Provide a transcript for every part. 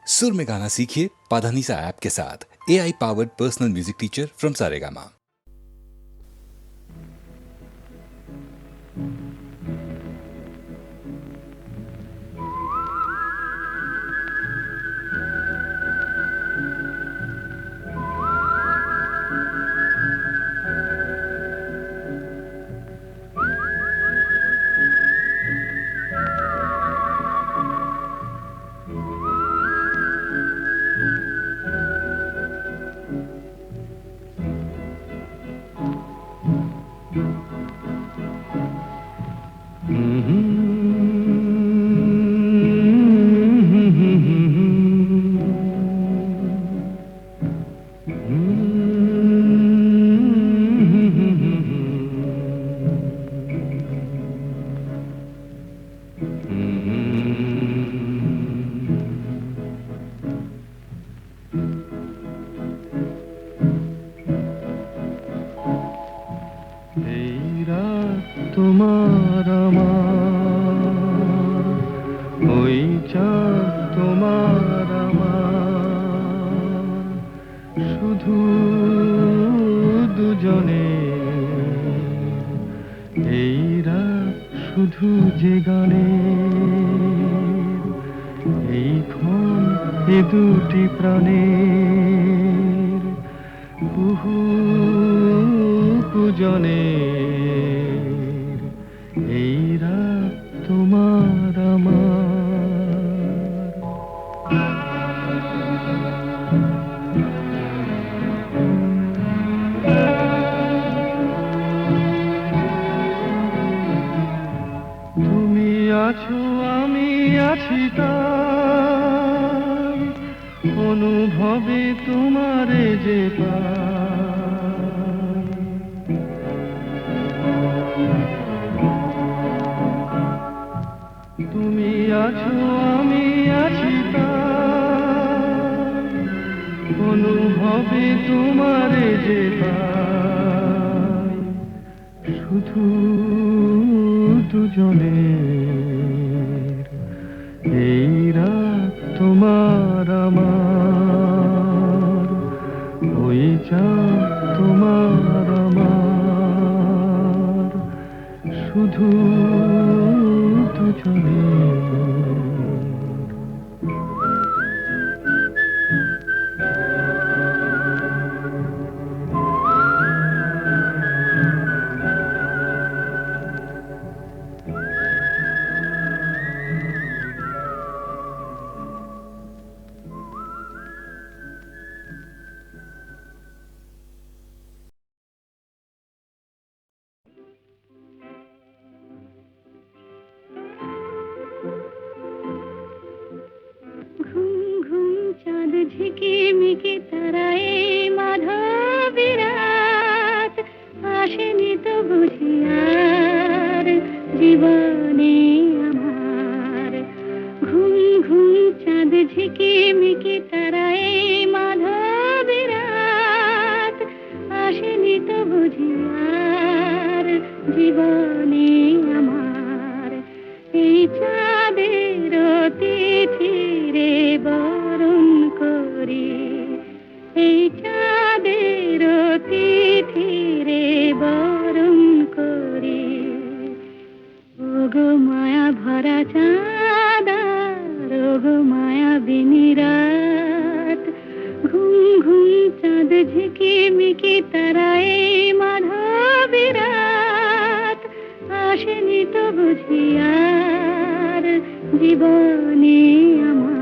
सुर में गाना सीखिए पाधानीसा ऐप के साथ। AI powered personal music teacher from Saregama. তোমার আমার ওই চাঁদ তোমার আমার শুধু দুজনে এই রাত শুধু যে গানে এই ক্ষণ এ দুটি প্রাণের কুহু কুজনে এই রাত তোমার আমার তুমি আছো আমি আছি তাই অনুভবে তোমারে যে তুমি আছো আমি আছি তাই অনুভবে তোমারে যে পাই শুধু দুজনের এই রাত তোমার আমার ওই চাঁদ তোমার আমার শুধু দুজনের ঝিকিমিকি তারায় মাধবী রাত আসেনি তো বুঝি আর জীবনে আমার ঘুম ঘুম চাঁদ ঝিকিমিকি তারায় মাধবী রাত আসেনি তো বুঝি আর জীবনে আমার এই চাঁদের তিথিরে বরণ করি এই চাঁদের তিথিরে বরণ করি ওগো মায়া ভরা চাঁদার ওগো মায়া বিনি রাত ঘুম ঘুম চাঁদ ঝিকিমিকি তারায় মাধবী রাত আসেনি তো বুঝি আর জীবনে আমার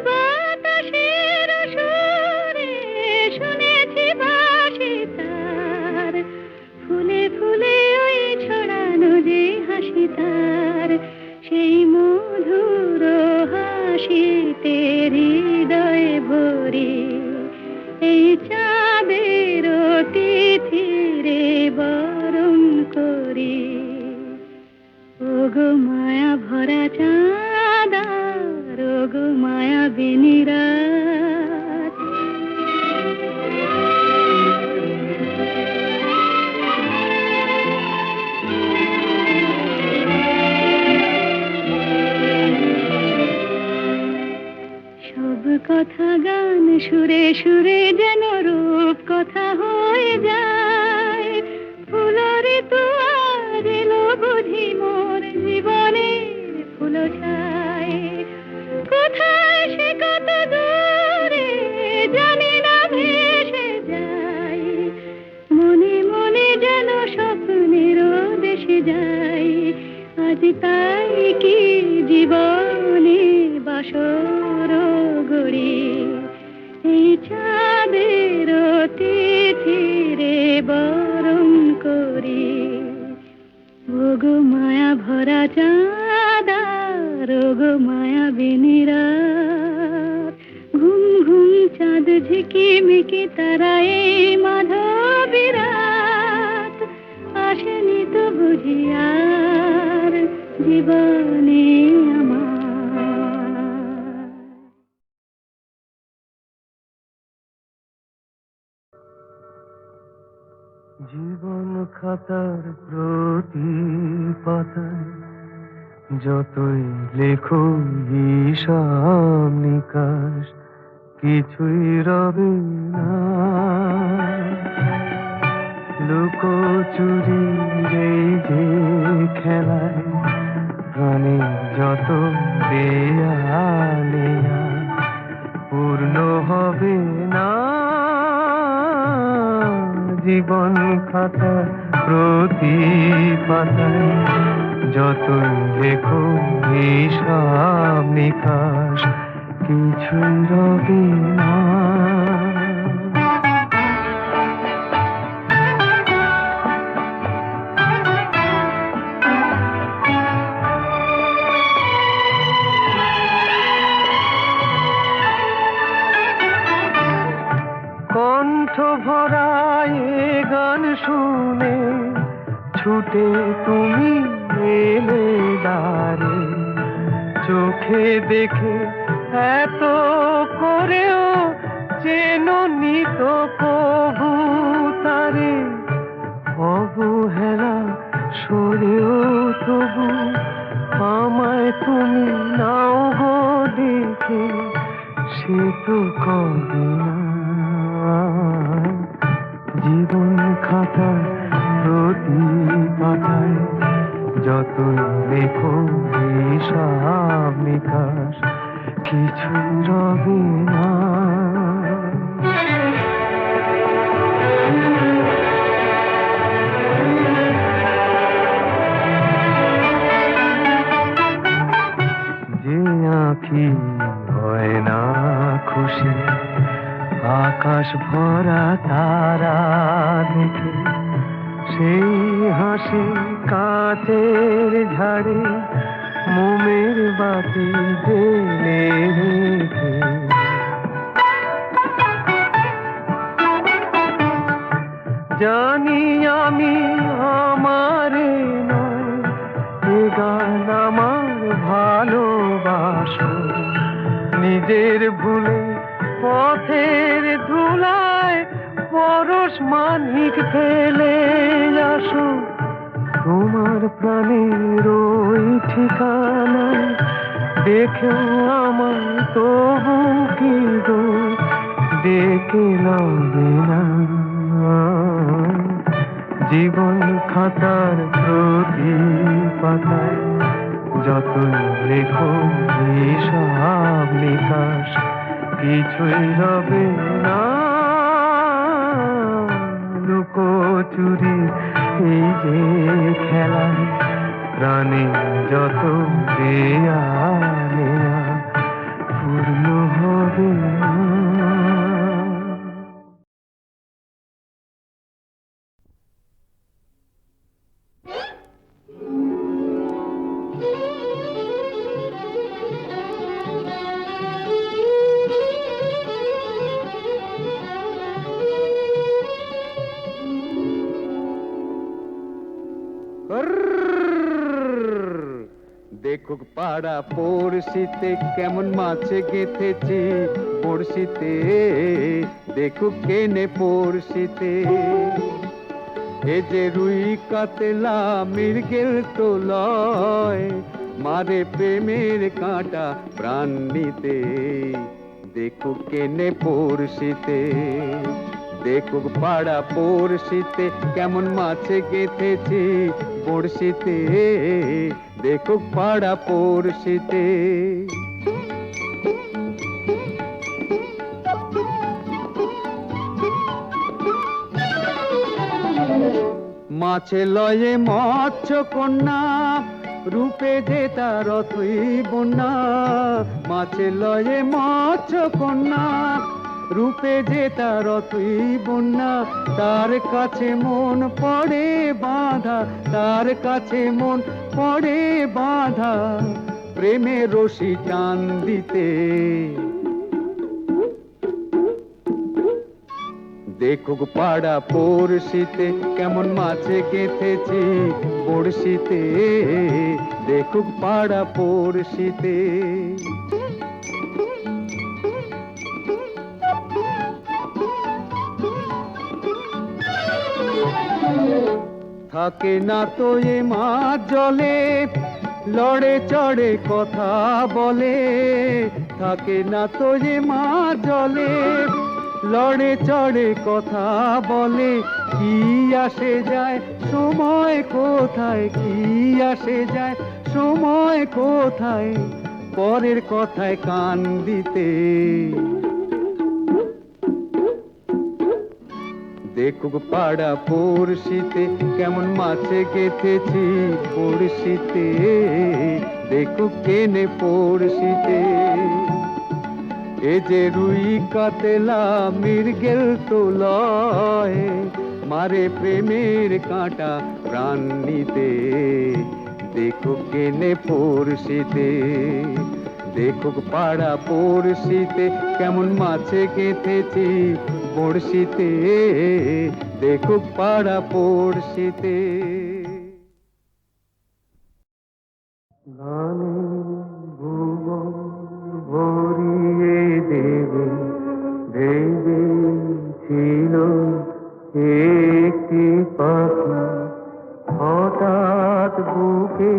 বাতাসের সুরে শুনেছি বাঁশি তার ফুলে ফুলে ওই ছড়ানো যে হাসি তার সেই মধুর হাসি সব কথা গান সুরে সুরে যেন রূপ কথা হয়ে যায়। ফুলরে তো আজ এলো বুঝি মোর জীবনে ফুল ছায়। কোথায় সে কত দূরে জানি না ভেসে যায়। মনে মনে যেন স্বপ্নের দেশে যাই। আজ তাই কি জীবনে বাসর গড়ি। এই চাঁদের তিথিরে বরণ করি। ওগো মায়া ভরা চাঁদ ওগো মায়া বিনিরা। ঘুম ঘুম চাঁদ ঝিকিমিকি তারা এই মাধবী রাত। আসেনি তো বুঝি আর জীবনে আমার। জীবন খাতার প্রতি পাতায় যতই লেখো হিসাব নিকাশ কিছুই রবে না। লুকোচুরি এই যে খেলায় প্রাণে যত দেয়া নেয়া পূর্ণ হবে না। জীবন খাতা প্রতি পাতায় যতই লেখো হিসাব নিকাশ কিছুই রবে না। কণ্ঠ ভরায় গান শুনে ছুটে তুমি এলে দ্বারে। চোখে দেখে এত করেও চেননি তো কবু তারে। অবহেলা সরেও তবু আমায় তুমি নাও গো দেখে। সে তো কবে না। জীবন খাতা প্রতি পাতায় যতই লেখো হিসাব নিকাশ কিছুই রবে না। যে আঁখি হয় না খুশি আকাশ ভরা তারা দেখে। সেই হাসি কাঁচের ঝাড়ে মোমের বাতি জেলে রেখে। জানি আমি আমারে নয় এ গান আমার ভালোবাসো। নিজের ভুলে পথের ধুলায় পরশ মানিক ফেলে আসো। তোমার প্রাণের ওই ঠিকানায় দেখেও আমার তবু কি গো ডেকে লবে না। জীবন খাতার প্রতি পাতায় যতই লেখো হিসাব নিকাশ কিছুই রবে না। লুকোচুরি এই যে খেলায় প্রাণে যত দেয়া নেয়া পূর্ণ হবে না। দেখুক পাড়া পড়শিতে কেমন মাছে গেঁথেছি পড়শিতে। দেখুক কেনে পড়শিতে এ যে রুই কাতলা মৃগেল তো লয় মারে প্রেমের কাঁটা প্রাণ নিতে। দেখুক কেনে পড়শিতে, দেখুক পাড়া পড়শিতে কেমন মাছে গেথেছি বড়শিতে, দেখুক পাড়া পড়শিতে। মাছে লয়ে মৎস্য কন্যা, রূপে যে তার অথই বন্যা। মাছে লয়ে মৎস্য কন্যা, রূপে যে তার অথই বন্যা। তার কাছে মন পড়ে বাঁধা, তার কাছে মন পড়ে বাঁধা, প্রেমের রশি টান দিতে। দেখুক পাড়া পড়শিতে কেমন মাছে গেথেছি বড়শিতে, দেখুক পাড়া পড়শিতে। থাকে না তো এ মাছ জলে, লড়ে চড়ে কথা বলে। থাকে না তো এ মাছ জলে, লড়ে চড়ে কথা বলে। কি আসে যায় সময় কোথায়, কি আসে যায় সময় কোথায়, পরের কথায় কান দিতে। দেখুক পাড়া পড়শিতে কেমন মাছে গেথেছি পড়শিতে, দেখুক কেনে পড়শিতে। এ যে রুই কাতলা মৃগেল তো লয়, মারে প্রেমের কাঁটা প্রাণ নিতে। দেখুক কেনে পড়শিতে, দেখুক পাড়া পড়শিতে কেমন মাছে গেথেছি বড়শিতে, দেখুক পাড়া পড়শিতে। গানে ভুবন ভরিয়ে দেবে ভেবেছিল একটি পাখি, হঠাৎ বুকে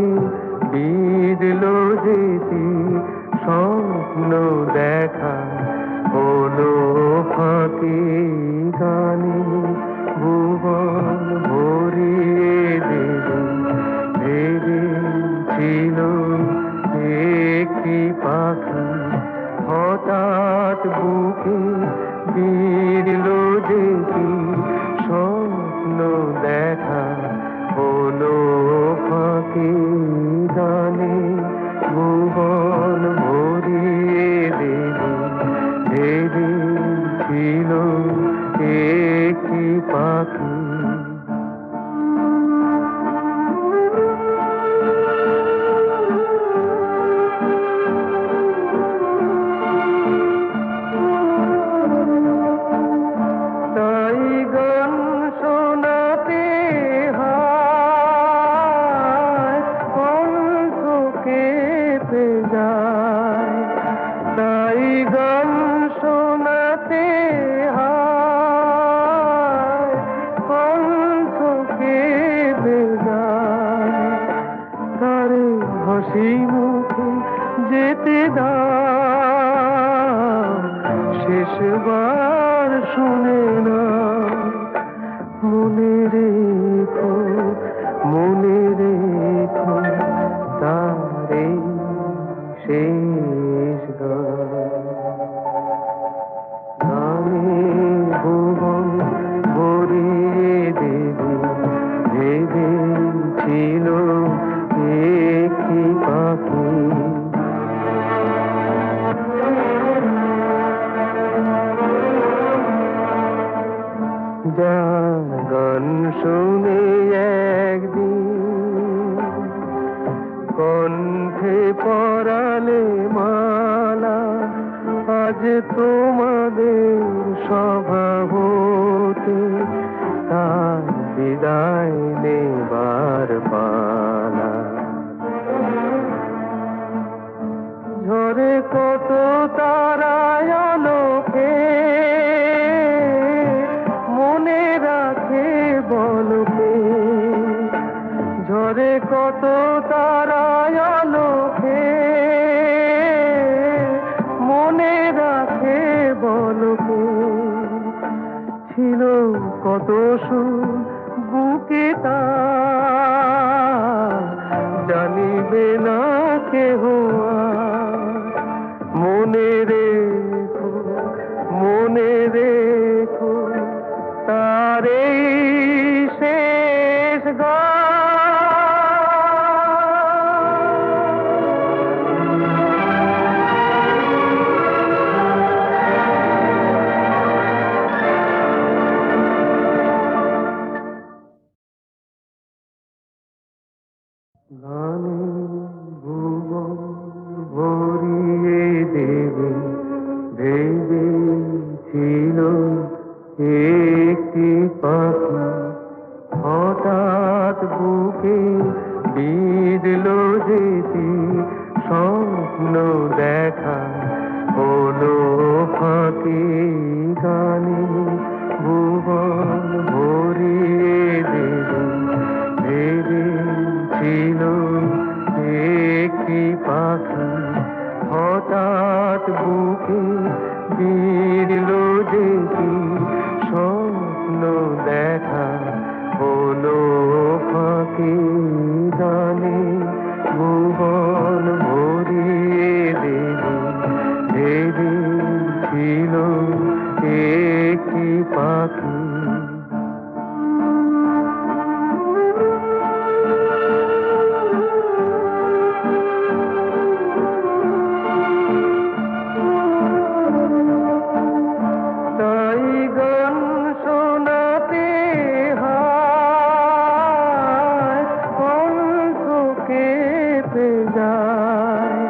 বিঁধল যেটি স্বপ্ন দেখা হলো ফাঁকি। গানে ভুবন ভরিয়ে দেবে ভেবেছিল একটি পাখি, হঠাৎ বুকে বিঁধল যেটি স্বপ্ন দেখা হলো ফাঁকি। গানে ভুবন ভরিয়ে দেবে ভেবেছিল একটি পাখি। তাই গান শোনাতে হয় কণ্ঠ কেঁপে যায়, তাই গান শোনাতে হয় কণ্ঠ কেঁপে যায়। তারে হাসি মুখে যেতে দাও, শেষবার শুনে না। মনে রেখো, মনে রেখো তারে শেষ গান। গানে ভুবন ভরিয়ে দেবে ভেবেছিল একটি পাখি। যার গান শুনে একদিন কণ্ঠে পরালে মালা, আজ তোমাদের স্বভাবতে তার বিদায় নেবার পালা। ঝরে কত তারায় আলোকে মনে রাখে বলকে, ঝরে কত তারায় আলোকে মনে রাখে বলো কে? ছিল কত সুর বুকে তার, জানিবে না কেহ আর। মনে রেখো, মনে রেখো, তার এই শেষ গান। গানে ভুবন ভরিয়ে দেবে ভেবেছিল একটি পাখি, হঠাৎ বুকে বিঁধলো যেটি স্বপ্ন দেখা হলো ফাঁকি। গানে ভুবন ভরিয়ে দেবে ভেবেছিল একটি পাখি, হঠাৎ বুকে বিঁধলো যেটি স্বপ্ন দেখা হলো ফাঁকি। গানে ভুবন ভরিয়ে দেবে ভেবেছিল একটি পাখি। তাই গান শোনাতে হয় কণ্ঠ কেঁপে যায়।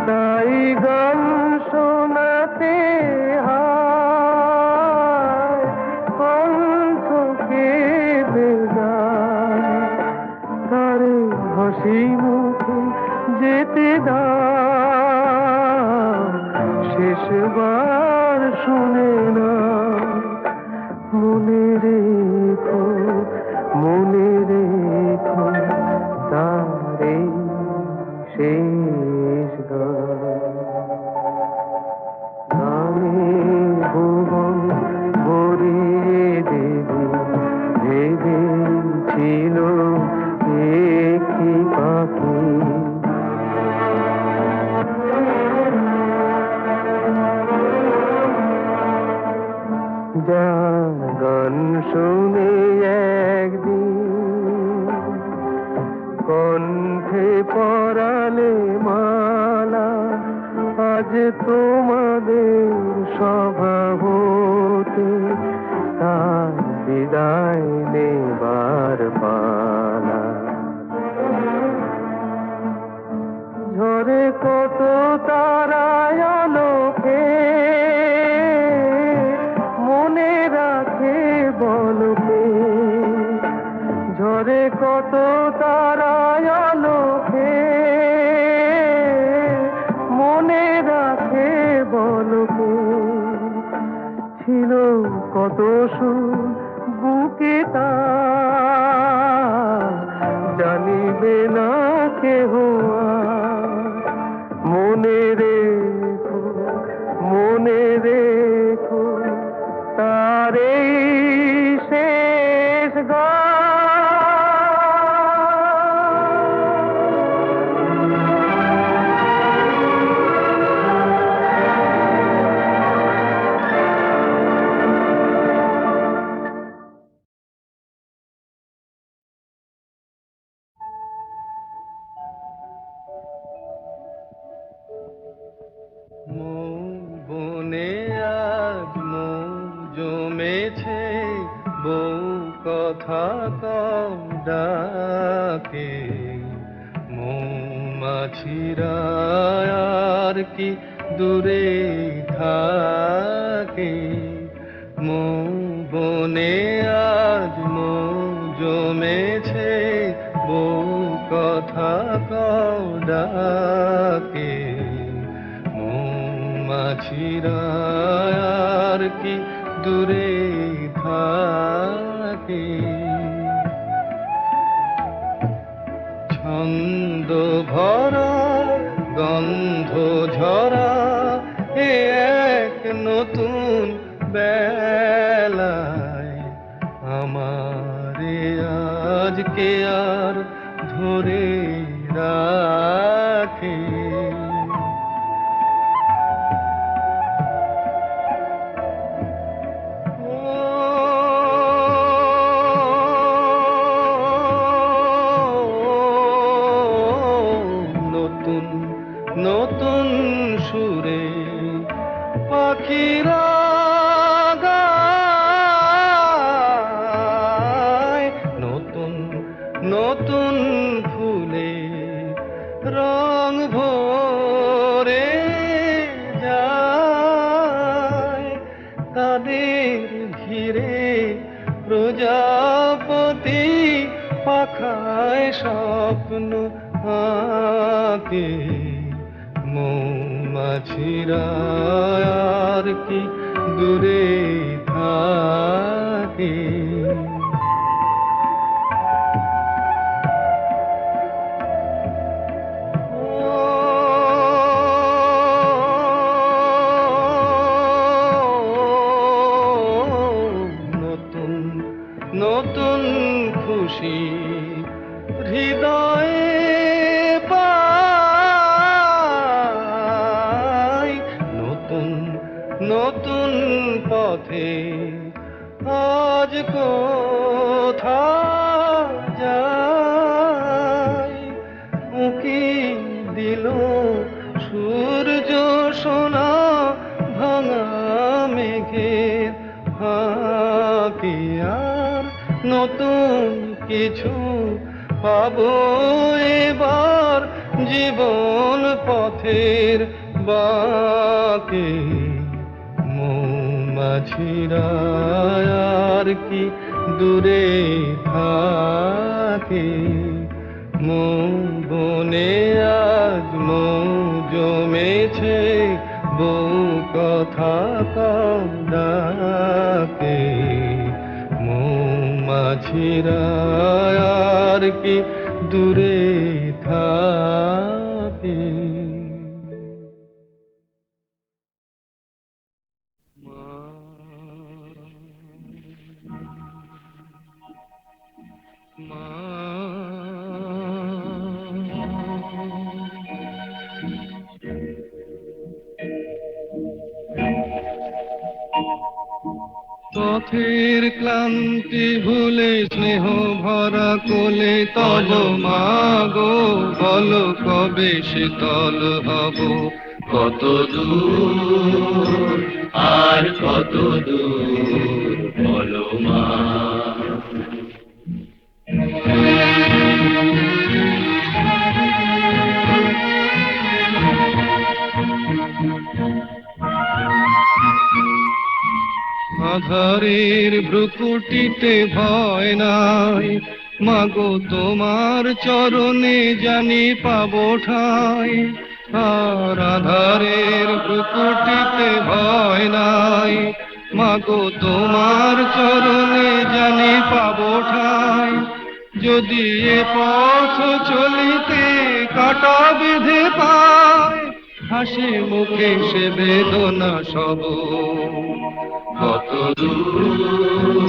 তাই গান শোনাতে হয় কণ্ঠ কেঁপে যায়। তারে হাসি মুখে যেতে দাও, শেষবার শুনে না। মনে রেখো, মনে রেখো, তারে শেষ গান। গানে ভুবন ভরিয়ে দেবে ভেবেছিল একটি পাখি। যার গান শুনে একদিন কণ্ঠে পরালে মালা, আজ তোমাদের স্বভাবতে তার বিদায় নেবার পালা। ঝরে কত তারায় আলোকে মনে রাখে বলো কে? ঝরে কত তারায় আলোকে মনে রাখে বলো কে? ছিল কত সুর বুকে তার, জানিবে না কেহ আর। মনে রেখো, মনে রেখো, তার এই শেষ গান। বনে আজ মৌ জমেছে, বউ কথা কম ডাকে। মৌমাছিরা আর কি দূরে থাকে। মৌ বনে আজ মৌ জমেছে, বউ কথা কম ডাকে। মৌমাছিরা আর কি দূরে থাকে। ছন্দ ভরা গন্ধ ঝরা এ নতুন বেলায় আমারে আজকে আর ধরে রাখে। নতুন নতুন সুরে পাখিরা গায়, নতুন নতুন ফুলে রং ভরে যায়, তাদের ঘিরে প্রজাপতি পাখায় স্বপ্ন আঁকে। মৌমাছিরা আর কি দূরে থাকে। নতুন নতুন খুশি হৃদয়ে পাই, নতুন নতুন পথে আজ কোথায় যাই। উঁকি দিল সূর্য সোনা ভাঙা মেঘের ফাঁকে, আর নতুন কিছু পাবো এবার জীবন পথের বাঁকে। মৌমাছিরা আর কি দূরে থাকে। মৌ বনে আজ মৌ জমেছে, বউ কথা কম ডাকে। মৌমাছিরা আর কি দূরে থাকে। পথের ক্লান্তি ভুলে স্নেহ ভরা কোলে তব মাগো, বলো কবে শীতল হব। কত দূর আর কত দূর বলো মা। আধারের ভ্রুকুটিতে ভয় নাই, মাগো তোমার চরণে জানি পাবো ঠাই। আর আধারের ভ্রুকুটিতে ভয় নাই, মাগো তোমার চরণে জানি পাবো ঠাই। যদি এ পথ চলিতে কাটা বেঁধে পায়, হাসি মুখে সে বেদনা সব। কত দূর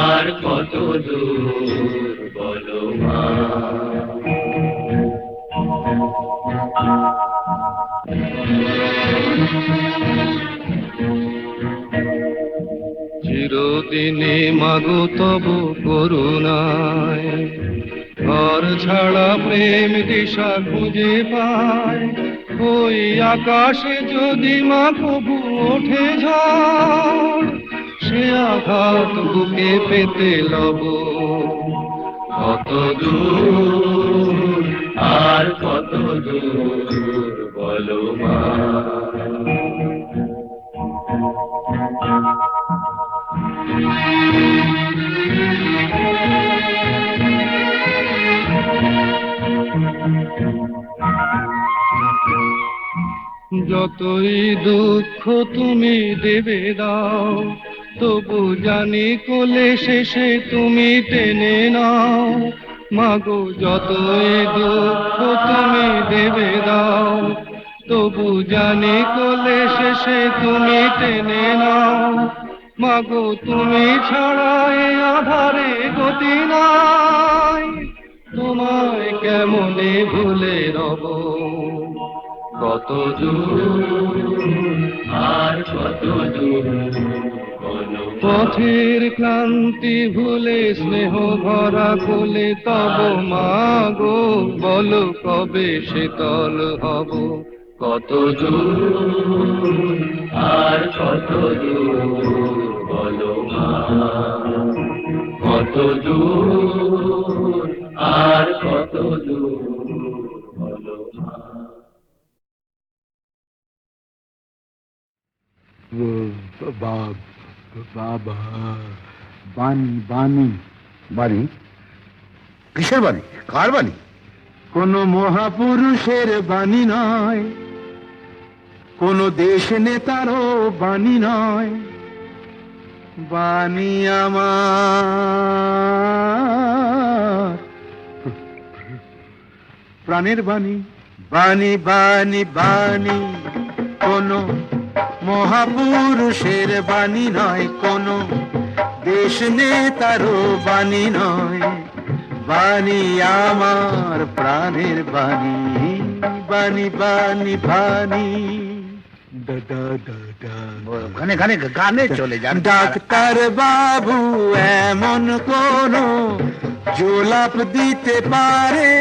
আর কত দূর বলো মা। চিরদিনে মাগো তব করুণায়, ঘর ছাড়া প্রেম দিশা খুঁজে পায়। ওই আকাশে যদি মা কবু ওঠে ঝড়, সে আঘাত বুকে পেতে লব। কত দূর আর কত দূর বলো মা। যতই দুঃখ তুমি দেবে দাও, তবু জানি কোলে শেষে তুমি টেনে নাও। মাগো যতই দুঃখ তুমি দেবে দাও, তবু জানি কোলে শেষে তুমি টেনে নাও, মাগো তুমি ছাড়া এ আধারে গতি নাই, তোমায় কেমনে ভুলে রব। কত দূর আর কত দূর বলো মা। পথের ক্লান্তি ভুলে স্নেহ ভরা কোলে তব মাগো, বলো কবে শীতল হব। কত দূর আর কত দূর বলো মা। কত দূর আর কত দূর বলো মা। বাবা বাণী বাণী বাণী? কিসের বাণী? কার বাণী? কোন মহাপুরুষের বাণী নয়, কোন দেশ নেতারও বাণী নয়, বাণী আমার প্রাণের বাণী। বাণী বাণী বাণী কোন মহাপুরুষের বাণী নয়, কোন দেশ নেতারও বাণী নয়, বাণী আমার প্রাণের বাণী। বাণী বাণী বাণী গানে গানে গানে চলে যান। ডাক্তার বাবু এমন কোন জোলাপ দিতে পারে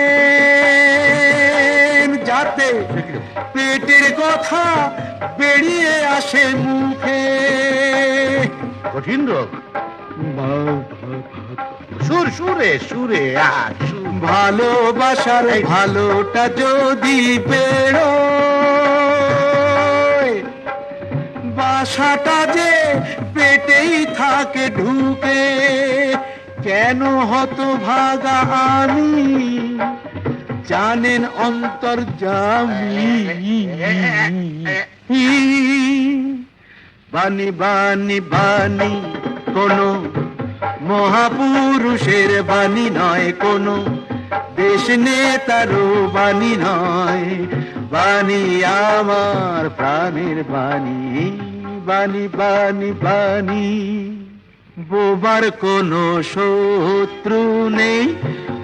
যাতে পেটের কথা বেরিয়ে আসে মুখে। কঠিন রোগ, সুর সুরে সুরে আর সুর। ভালোবাসার ভালোটা যদি বেরোয়, বাসাটা যে পেটেই থাকে ঢুকে, কেন হতভাগা আমি জানেন অন্তর্যামী। বাণী বাণী বাণী কোন মহাপুরুষের বাণী নয়, কোন দেশ নেতারও বাণী নয়, বাণী আমার প্রাণের বাণী। বাণী বাণী বাণী বোবার কোনো শত্রু নেই,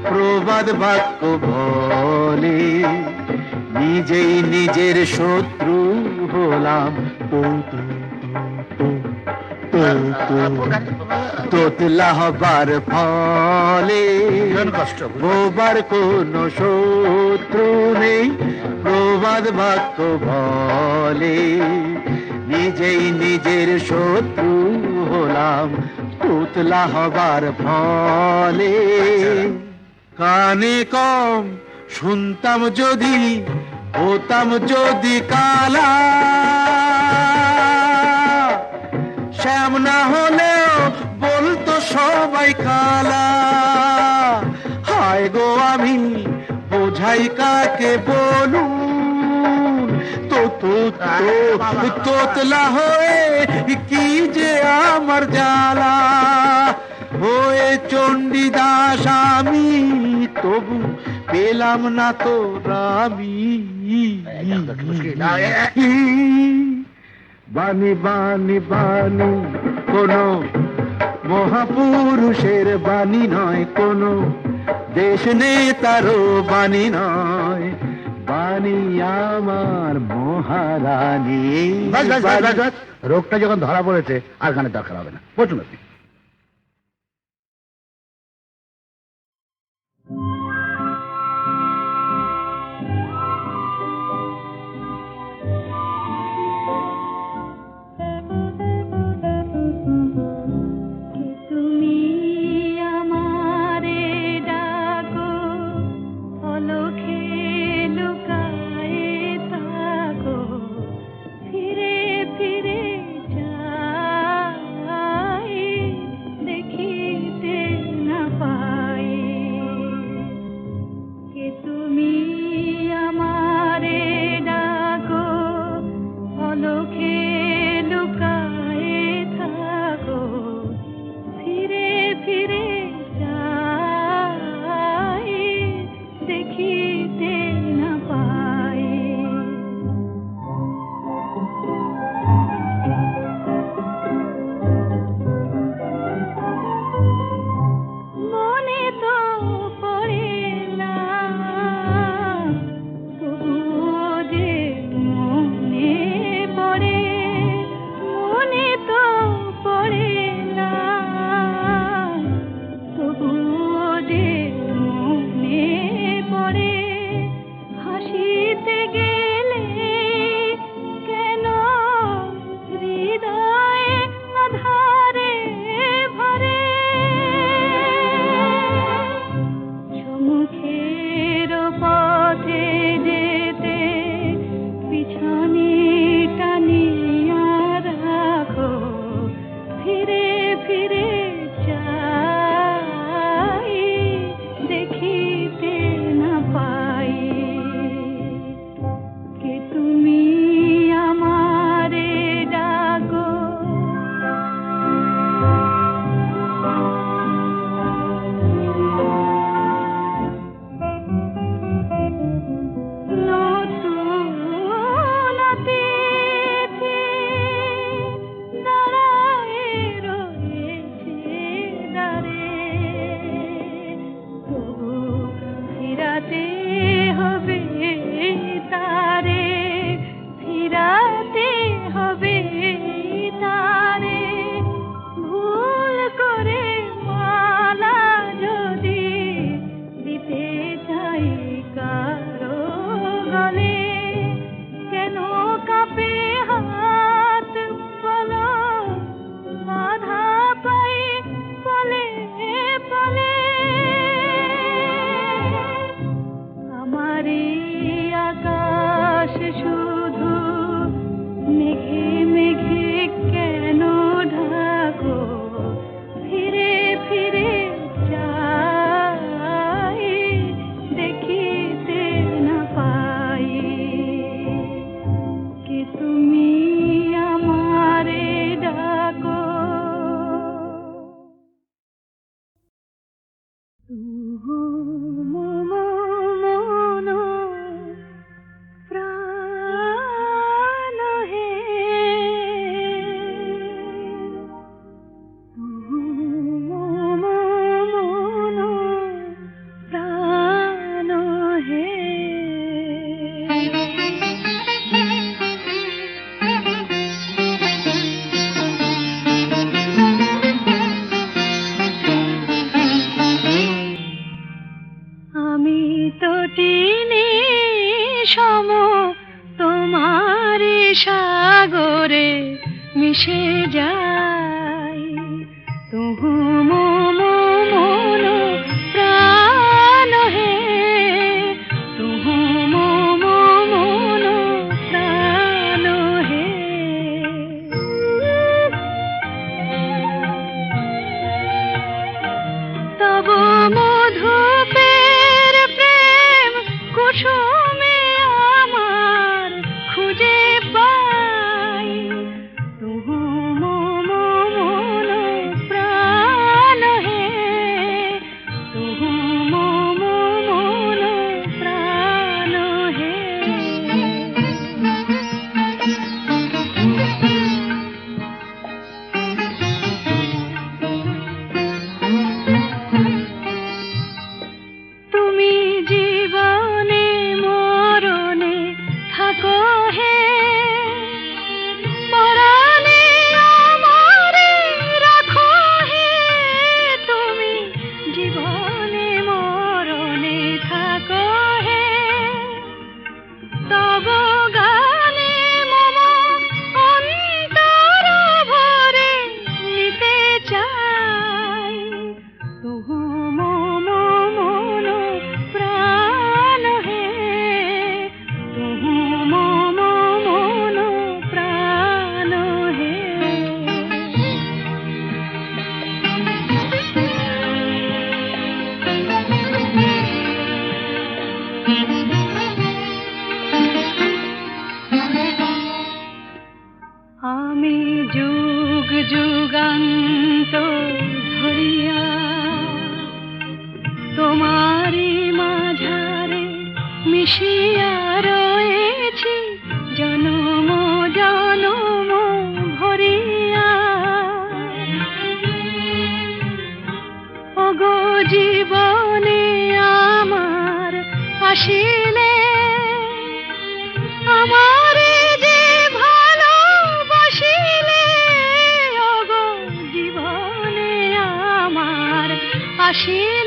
প্রবাদ বাক্য বলে, নিজেই নিজের শত্রু হলাম। তো তো তো তো তোতলা হবার ফলে কষ্ট বোবার কোনো শত্রু নেই, প্রবাদ বাক্য বলে, নিজেই নিজের শত্রু হলাম তোতলা হবার ফলে। কানে কম শুনতাম যদি, হতাম যদি কালা, শ্যাম না হলেও বলতো সবাই কালা। হায় গো আমি বোঝাই কাকে বলুন, তো তো তোতলা হয়ে কি যে আমার জ্বালা। হয়ে চণ্ডীদাস আমি তবু পেলাম না তো রামি। বাণী বাণী বাণী কোন মহাপুরুষের বাণী নয়, কোন দেশ নেতারও বাণী নয়, বাণী আমার মহারানী। রোগটা যখন ধরা পড়েছে আর গানের দরকার হবে না, বলুন আপনি। তুমি আমারে ডাকো, অলখে লুকায়ে থাকো, ফিরে ফিরে যাই। মিশে যায় তুহু মম মন প্রাণ হে তুহু মম মন প্রাণ হে তব মধুপের প্রেম কুসুমে আমার খুঁজে পাই তুহু মম মন প্রাণ হে তুহু মম মন প্রাণ হে তুমি জীবনে মরণে থাকো হে পরাণে আমারে রাখো হে তুমি জীবনে মরণে থাকো হে তব গানে মম অন্তর ভরে নিতে চাই তুহু মম মন প্রাণ হে তুহু মম মন প্রাণ হে আমি যুগ যুগান্ত ধরিয়া তোমারি মাঝারে মিশিয়া রয়েছি জনম জনম ভরিয়া ওগো জীবনে আমার আসিলে আমারে যে ভালোবাসিলে ওগো জীবনে আমার আসিলে